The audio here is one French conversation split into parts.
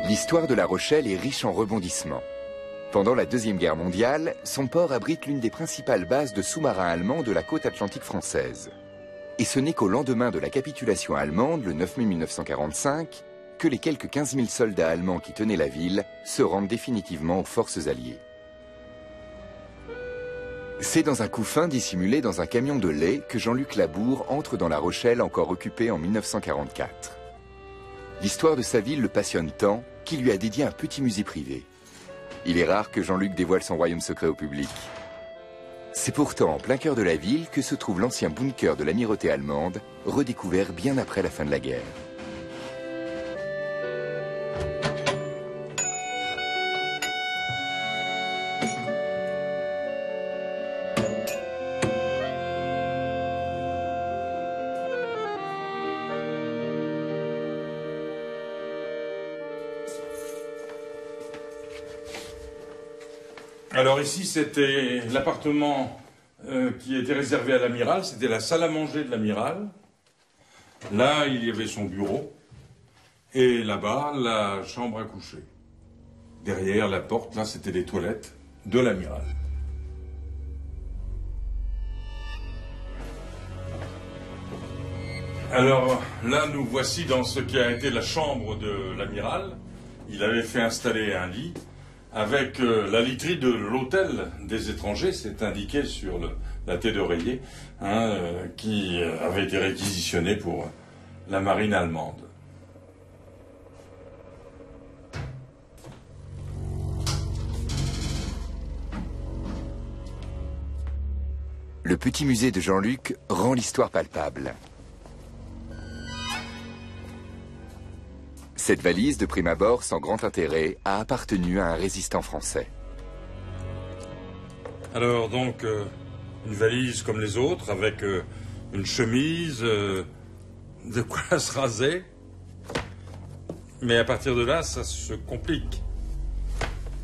L'histoire de La Rochelle est riche en rebondissements. Pendant la Deuxième Guerre mondiale, son port abrite l'une des principales bases de sous-marins allemands de la côte atlantique française. Et ce n'est qu'au lendemain de la capitulation allemande, le 9 mai 1945, que les quelques 15 000 soldats allemands qui tenaient la ville se rendent définitivement aux forces alliées. C'est dans un couffin dissimulé dans un camion de lait que Jean-Luc Labour entre dans La Rochelle encore occupée en 1944. L'histoire de sa ville le passionne tant qu'il lui a dédié un petit musée privé. Il est rare que Jean-Luc dévoile son royaume secret au public. C'est pourtant en plein cœur de la ville que se trouve l'ancien bunker de l'amirauté allemande, redécouvert bien après la fin de la guerre. Alors ici, c'était l'appartement qui était réservé à l'amiral, c'était la salle à manger de l'amiral. Là, il y avait son bureau, et là-bas, la chambre à coucher. Derrière la porte, là, c'était les toilettes de l'amiral. Alors là, nous voici dans ce qui a été la chambre de l'amiral. Il avait fait installer un lit avec la literie de l'hôtel des étrangers, c'est indiqué sur la tête d'oreiller, qui avait été réquisitionnée pour la marine allemande. Le petit musée de Jean-Luc rend l'histoire palpable. Cette valise, de prime abord sans grand intérêt, a appartenu à un résistant français. Alors donc, une valise comme les autres, avec une chemise, de quoi se raser. Mais à partir de là, ça se complique.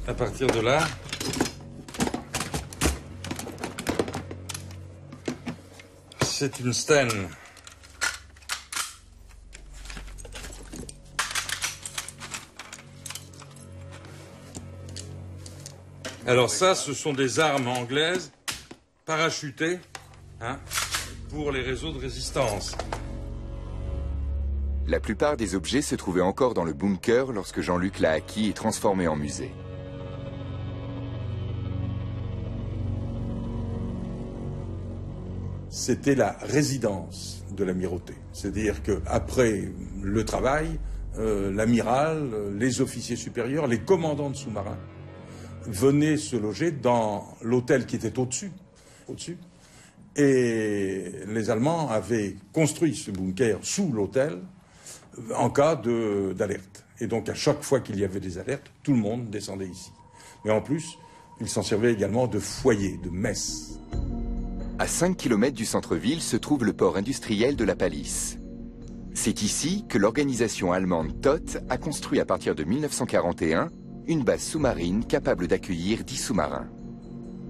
À partir de là, c'est une stène. Alors ça, ce sont des armes anglaises parachutées pour les réseaux de résistance. La plupart des objets se trouvaient encore dans le bunker lorsque Jean-Luc l'a acquis et transformé en musée. C'était la résidence de l'amirauté. C'est-à-dire qu'après le travail, l'amiral, les officiers supérieurs, les commandants de sous-marins venaient se loger dans l'hôtel qui était au-dessus. Et les Allemands avaient construit ce bunker sous l'hôtel en cas d'alerte. Et donc à chaque fois qu'il y avait des alertes, tout le monde descendait ici. Mais en plus, ils s'en servaient également de foyer, de messe. À 5 km du centre-ville se trouve le port industriel de la Palisse. C'est ici que l'organisation allemande TOT a construit à partir de 1941 une base sous-marine capable d'accueillir 10 sous-marins.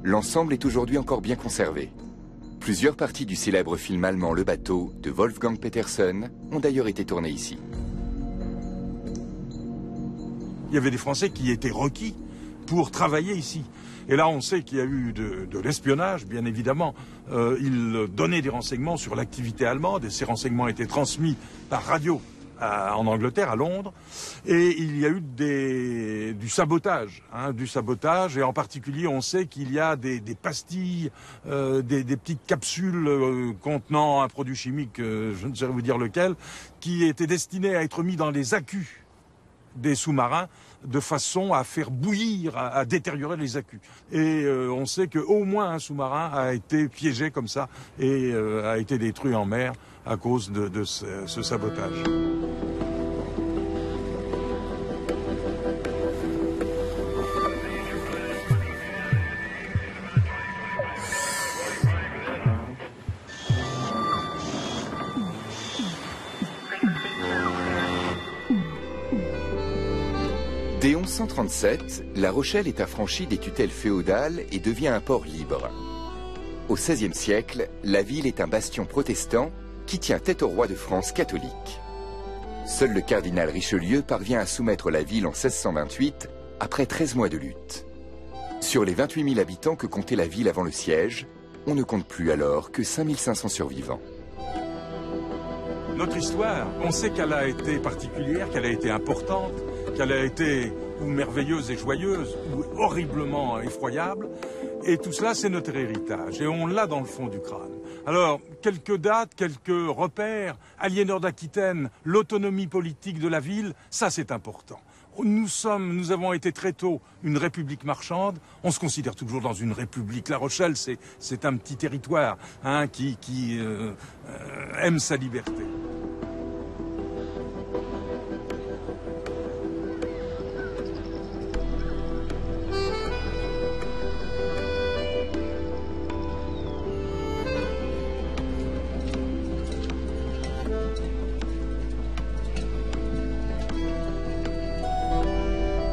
L'ensemble est aujourd'hui encore bien conservé. Plusieurs parties du célèbre film allemand Le Bateau de Wolfgang Petersen ont d'ailleurs été tournées ici. Il y avait des Français qui étaient requis pour travailler ici. Et là, on sait qu'il y a eu de l'espionnage, bien évidemment. Ils donnaient des renseignements sur l'activité allemande et ces renseignements étaient transmis par radio en Angleterre, à Londres, et il y a eu du sabotage, et en particulier on sait qu'il y a des pastilles, des petites capsules contenant un produit chimique, je ne saurais vous dire lequel, qui étaient destinées à être mis dans les accus des sous-marins de façon à faire bouillir, à détériorer les accus. Et on sait qu'au moins un sous-marin a été piégé comme ça et a été détruit en mer à cause de ce sabotage. Dès 1137, La Rochelle est affranchie des tutelles féodales et devient un port libre. Au XVIe siècle, la ville est un bastion protestant qui tient tête au roi de France catholique. Seul le cardinal Richelieu parvient à soumettre la ville en 1628, après 13 mois de lutte. Sur les 28 000 habitants que comptait la ville avant le siège, on ne compte plus alors que 5 500 survivants. Notre histoire, on sait qu'elle a été particulière, qu'elle a été importante, qu'elle a été ou merveilleuse et joyeuse, ou horriblement effroyable. Et tout cela, c'est notre héritage. Et on l'a dans le fond du crâne. Alors, quelques dates, quelques repères, Aliénor d'Aquitaine, l'autonomie politique de la ville, ça c'est important. Nous avons été très tôt une république marchande. On se considère toujours dans une république. La Rochelle, c'est un petit territoire qui aime sa liberté.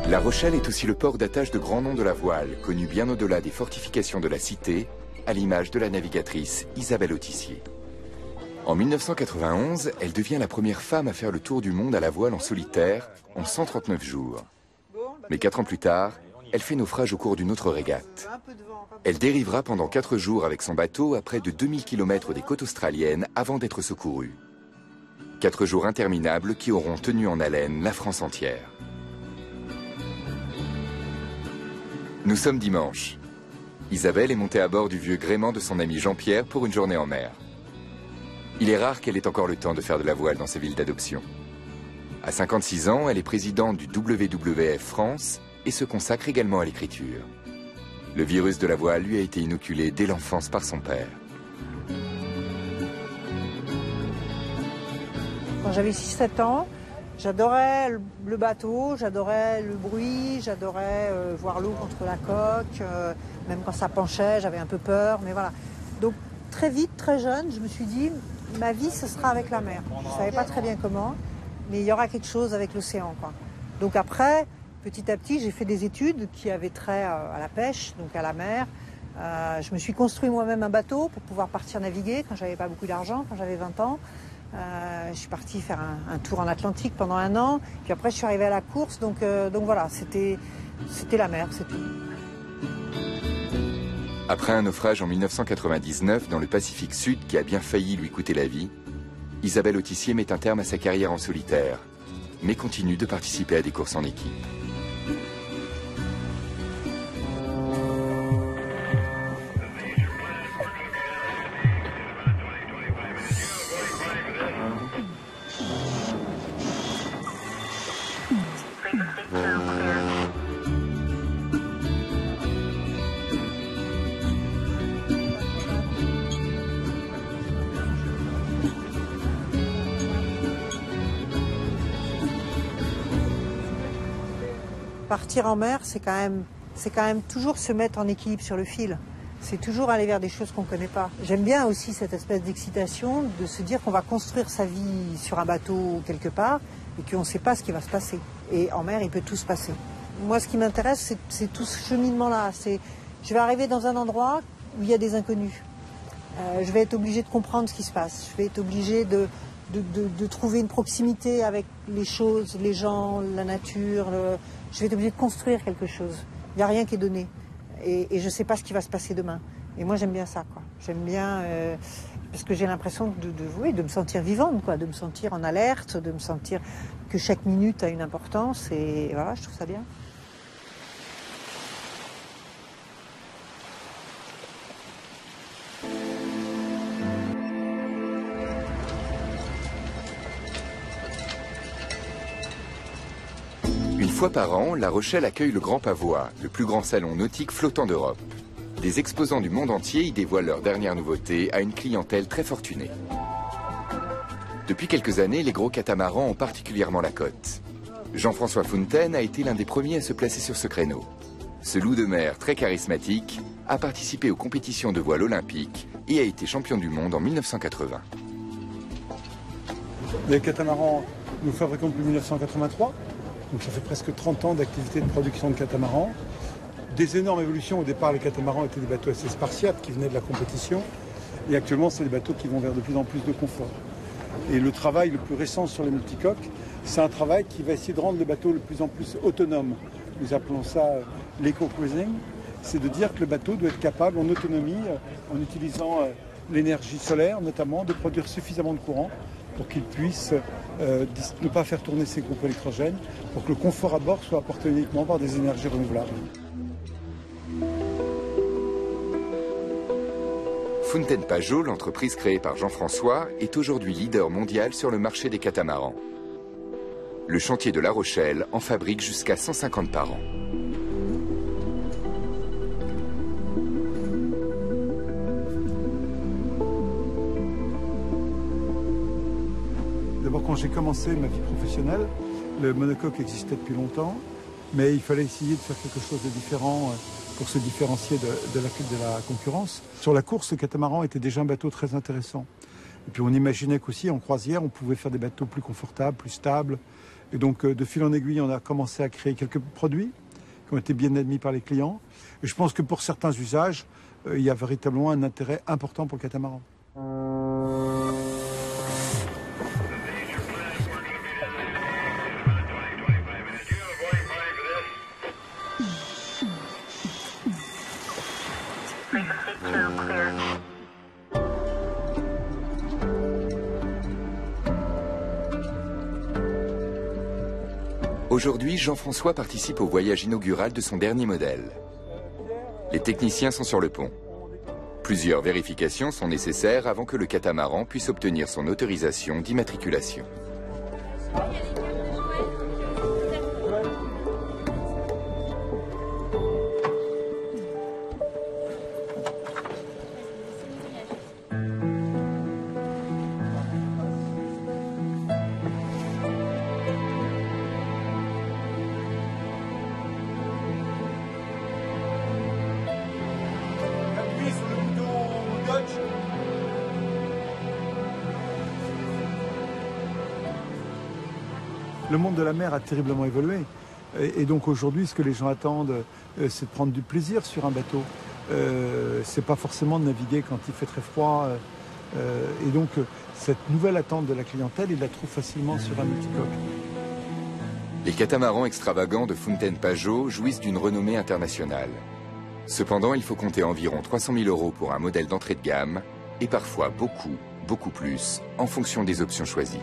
La Rochelle est aussi le port d'attache de grands noms de la voile, connu bien au-delà des fortifications de la cité, à l'image de la navigatrice Isabelle Autissier. En 1991, elle devient la première femme à faire le tour du monde à la voile en solitaire en 139 jours. Mais 4 ans plus tard, elle fait naufrage au cours d'une autre régate. Elle dérivera pendant 4 jours avec son bateau à près de 2000 km des côtes australiennes avant d'être secourue. 4 jours interminables qui auront tenu en haleine la France entière. Nous sommes dimanche. Isabelle est montée à bord du vieux gréement de son ami Jean-Pierre pour une journée en mer. Il est rare qu'elle ait encore le temps de faire de la voile dans ses villes d'adoption. À 56 ans, elle est présidente du WWF France et se consacre également à l'écriture. Le virus de la voile lui a été inoculé dès l'enfance par son père. Quand j'avais 6-7 ans, j'adorais le bateau, j'adorais le bruit, j'adorais voir l'eau contre la coque. Même quand ça penchait, j'avais un peu peur, mais voilà. Donc très vite, très jeune, je me suis dit, ma vie, ce sera avec la mer. Je ne savais pas très bien comment, mais il y aura quelque chose avec l'océan, quoi. Donc après, petit à petit, j'ai fait des études qui avaient trait à la pêche, donc à la mer. Je me suis construit moi-même un bateau pour pouvoir partir naviguer quand j'avais pas beaucoup d'argent, quand j'avais 20 ans. Je suis partie faire un tour en Atlantique pendant 1 an, puis après je suis arrivée à la course, donc voilà, c'était la mer, c'est tout. Après un naufrage en 1999 dans le Pacifique Sud qui a bien failli lui coûter la vie, Isabelle Autissier met un terme à sa carrière en solitaire, mais continue de participer à des courses en équipe. Partir en mer, c'est quand même toujours se mettre en équilibre sur le fil. C'est toujours aller vers des choses qu'on ne connaît pas. J'aime bien aussi cette espèce d'excitation de se dire qu'on va construire sa vie sur un bateau quelque part et qu'on ne sait pas ce qui va se passer. Et en mer, il peut tout se passer. Moi, ce qui m'intéresse, c'est tout ce cheminement-là. Je vais arriver dans un endroit où il y a des inconnus. Je vais être obligée de comprendre ce qui se passe. Je vais être obligée de trouver une proximité avec les choses, les gens, la nature. Je vais être obligée de construire quelque chose. Il n'y a rien qui est donné. Et je ne sais pas ce qui va se passer demain. Et moi, j'aime bien ça, quoi. J'aime bien, parce que j'ai l'impression de me sentir vivante, quoi, de me sentir en alerte, de me sentir que chaque minute a une importance. Et voilà, je trouve ça bien. Une fois par an, La Rochelle accueille le Grand Pavois, le plus grand salon nautique flottant d'Europe. Des exposants du monde entier y dévoilent leurs dernières nouveautés à une clientèle très fortunée. Depuis quelques années, les gros catamarans ont particulièrement la cote. Jean-François Fontaine a été l'un des premiers à se placer sur ce créneau. Ce loup de mer très charismatique a participé aux compétitions de voile olympiques et a été champion du monde en 1980. Les catamarans, nous fabriquons depuis 1983. Donc ça fait presque 30 ans d'activité de production de catamarans. Des énormes évolutions. Au départ, les catamarans étaient des bateaux assez spartiates qui venaient de la compétition. Et actuellement, c'est des bateaux qui vont vers de plus en plus de confort. Et le travail le plus récent sur les multicoques, c'est un travail qui va essayer de rendre le bateau de plus en plus autonome. Nous appelons ça l'éco-cruising. C'est de dire que le bateau doit être capable en autonomie, en utilisant l'énergie solaire notamment, de produire suffisamment de courant pour qu'il puisse ne pas faire tourner ses groupes électrogènes, pour que le confort à bord soit apporté uniquement par des énergies renouvelables. Fountaine Pajot, l'entreprise créée par Jean-François, est aujourd'hui leader mondial sur le marché des catamarans. Le chantier de La Rochelle en fabrique jusqu'à 150 par an. D'abord, quand j'ai commencé ma vie professionnelle, le monocoque existait depuis longtemps, mais il fallait essayer de faire quelque chose de différent pour se différencier de la concurrence. Sur la course, le catamaran était déjà un bateau très intéressant. Et puis on imaginait qu'aussi en croisière, on pouvait faire des bateaux plus confortables, plus stables. Et donc de fil en aiguille, on a commencé à créer quelques produits qui ont été bien admis par les clients. Et je pense que pour certains usages, il y a véritablement un intérêt important pour le catamaran. Aujourd'hui, Jean-François participe au voyage inaugural de son dernier modèle. Les techniciens sont sur le pont. Plusieurs vérifications sont nécessaires avant que le catamaran puisse obtenir son autorisation d'immatriculation. Le monde de la mer a terriblement évolué. Et donc aujourd'hui, ce que les gens attendent, c'est de prendre du plaisir sur un bateau. C'est pas forcément de naviguer quand il fait très froid. Et donc, cette nouvelle attente de la clientèle, ils la trouvent facilement sur un multicoque. Les catamarans extravagants de Fountaine Pajot jouissent d'une renommée internationale. Cependant, il faut compter environ 300 000 € pour un modèle d'entrée de gamme, et parfois beaucoup plus, en fonction des options choisies.